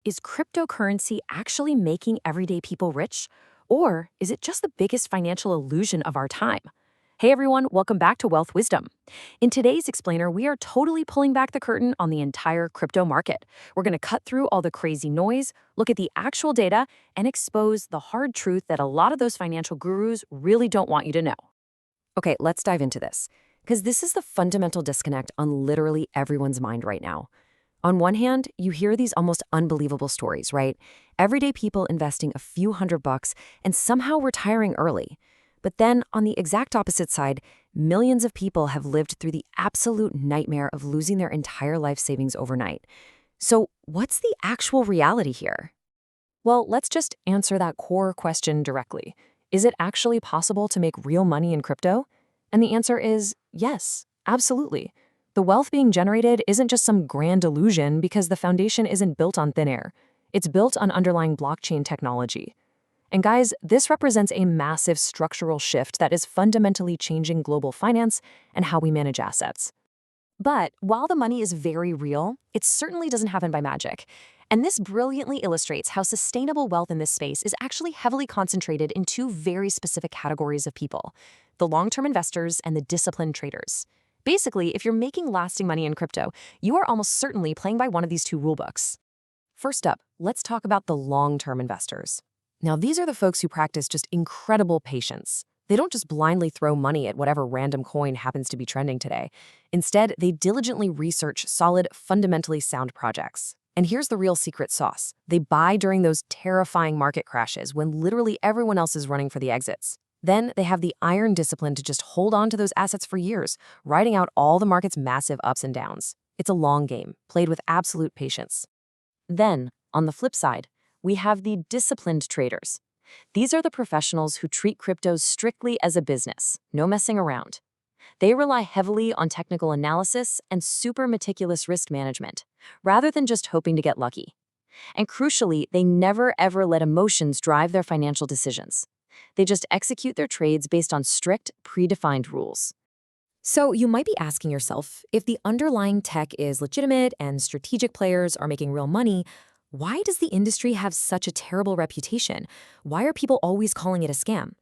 Is cryptocurrency actually making everyday people rich? Or is it just the biggest financial illusion of our time? Hey everyone, welcome back to Wealth Wisdom. In today's explainer, we are totally pulling back the curtain on the entire crypto market. We're going to cut through all the crazy noise, look at the actual data, and expose the hard truth that a lot of those financial gurus really don't want you to know. Okay, let's dive into this, because this is the fundamental disconnect on literally everyone's mind right now. On one hand, you hear these almost unbelievable stories, right? Everyday people investing a few $100 and somehow retiring early. But then, on the exact opposite side, millions of people have lived through the absolute nightmare of losing their entire life savings overnight. So, what's the actual reality here? Well, let's just answer that core question directly. Is it actually possible to make real money in crypto? And the answer is yes, absolutely. The wealth being generated isn't just some grand illusion because the foundation isn't built on thin air. It's built on underlying blockchain technology. And guys, this represents a massive structural shift that is fundamentally changing global finance and how we manage assets. But while the money is very real, it certainly doesn't happen by magic. And this brilliantly illustrates how sustainable wealth in this space is actually heavily concentrated in two very specific categories of people: the long-term investors and the disciplined traders. Basically, if you're making lasting money in crypto, you are almost certainly playing by one of these two rulebooks. First up, let's talk about the long-term investors. Now, these are the folks who practice just incredible patience. They don't just blindly throw money at whatever random coin happens to be trending today. Instead, they diligently research solid, fundamentally sound projects. And here's the real secret sauce. They buy during those terrifying market crashes when literally everyone else is running for the exits. Then they have the iron discipline to just hold on to those assets for years, riding out all the market's massive ups and downs. It's a long game, played with absolute patience. Then, on the flip side, we have the disciplined traders. These are the professionals who treat cryptos strictly as a business, no messing around. They rely heavily on technical analysis and super meticulous risk management, rather than just hoping to get lucky. And crucially, they never ever let emotions drive their financial decisions. They just execute their trades based on strict, predefined rules. So you might be asking yourself, if the underlying tech is legitimate and strategic players are making real money, why does the industry have such a terrible reputation? Why are people always calling it a scam?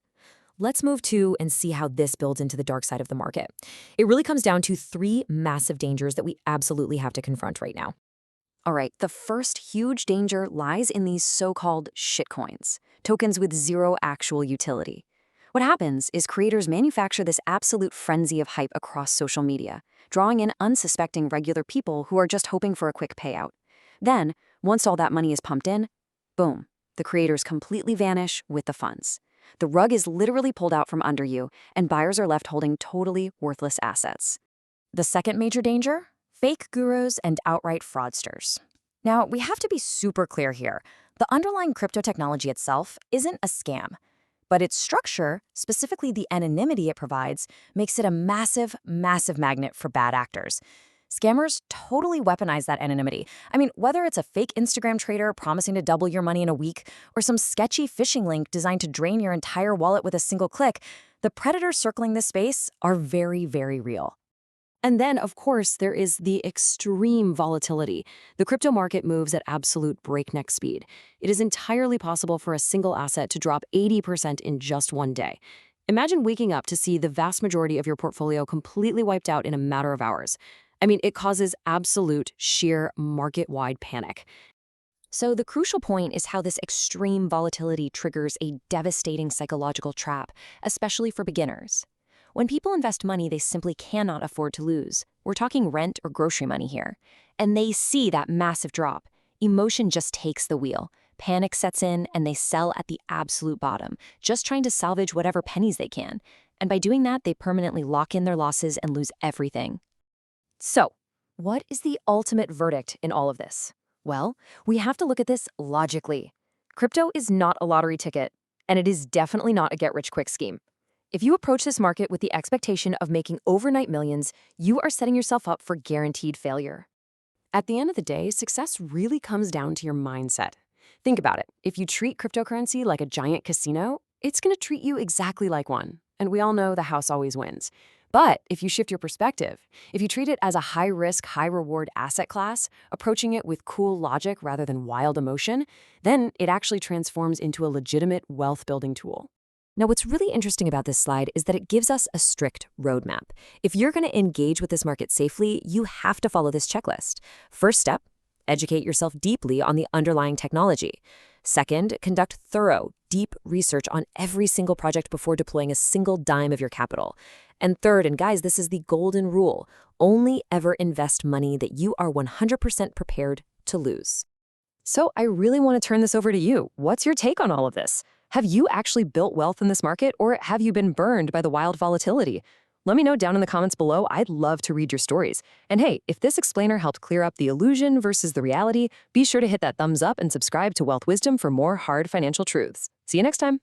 Let's move to and see how this builds into the dark side of the market. It really comes down to three massive dangers that we absolutely have to confront right now. All right, the first huge danger lies in these so-called shitcoins, tokens with zero actual utility. What happens is creators manufacture this absolute frenzy of hype across social media, drawing in unsuspecting regular people who are just hoping for a quick payout. Then, once all that money is pumped in, boom, the creators completely vanish with the funds. The rug is literally pulled out from under you, and buyers are left holding totally worthless assets. The second major danger? Fake gurus and outright fraudsters. Now, we have to be super clear here. The underlying crypto technology itself isn't a scam, but its structure, specifically the anonymity it provides, makes it a massive, massive magnet for bad actors. Scammers totally weaponize that anonymity. I mean, whether it's a fake Instagram trader promising to double your money in a week or some sketchy phishing link designed to drain your entire wallet with a single click, the predators circling this space are very, very real. And then, of course, there is the extreme volatility. The crypto market moves at absolute breakneck speed. It is entirely possible for a single asset to drop 80% in just one day. Imagine waking up to see the vast majority of your portfolio completely wiped out in a matter of hours. I mean, it causes absolute, sheer, market-wide panic. So the crucial point is how this extreme volatility triggers a devastating psychological trap, especially for beginners. When people invest money they simply cannot afford to lose, we're talking rent or grocery money here, and they see that massive drop, emotion just takes the wheel. Panic sets in and they sell at the absolute bottom, just trying to salvage whatever pennies they can. And by doing that, they permanently lock in their losses and lose everything. So, what is the ultimate verdict in all of this? Well, we have to look at this logically. Crypto is not a lottery ticket, and it is definitely not a get-rich-quick scheme. If you approach this market with the expectation of making overnight millions, you are setting yourself up for guaranteed failure. At the end of the day, success really comes down to your mindset. Think about it. If you treat cryptocurrency like a giant casino, it's going to treat you exactly like one. And we all know the house always wins. But if you shift your perspective, if you treat it as a high-risk, high-reward asset class, approaching it with cool logic rather than wild emotion, then it actually transforms into a legitimate wealth-building tool. Now, what's really interesting about this slide is that it gives us a strict roadmap. If you're going to engage with this market safely, you have to follow this checklist. First step, educate yourself deeply on the underlying technology. Second, conduct thorough, deep research on every single project before deploying a single dime of your capital. And third, and guys, this is the golden rule, only ever invest money that you are 100% prepared to lose. So I really want to turn this over to you. What's your take on all of this? Have you actually built wealth in this market, or have you been burned by the wild volatility? Let me know down in the comments below. I'd love to read your stories. And hey, if this explainer helped clear up the illusion versus the reality, be sure to hit that thumbs up and subscribe to Wealth Wisdom for more hard financial truths. See you next time.